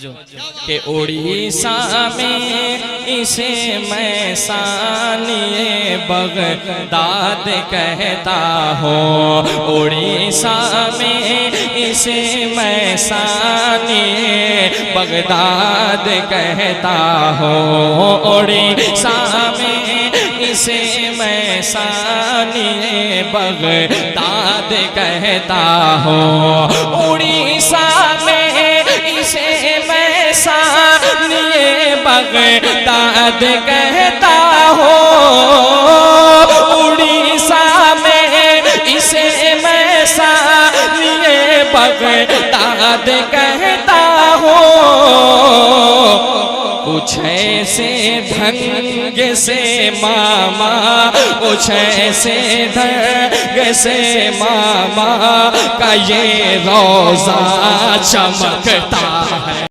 के उड़ीसा में इसे मैं सानिए बगदाद कहता हूँ। उड़ीसा में इसे मैं सानिए बगदाद कहता हूँ। उड़ीसा में इसे मैं सानिए बगदाद कहता हूँ। उड़ीसा में इसे मैं सानिए बगदाद कहता हूँ। उड़ीसा में इसे मैं सानिए बगदाद कहता हूँ। कुछ ऐसे ढंग से मामा, कुछ ऐसे ढंग से मामा का ये रोज़ा चमकता है।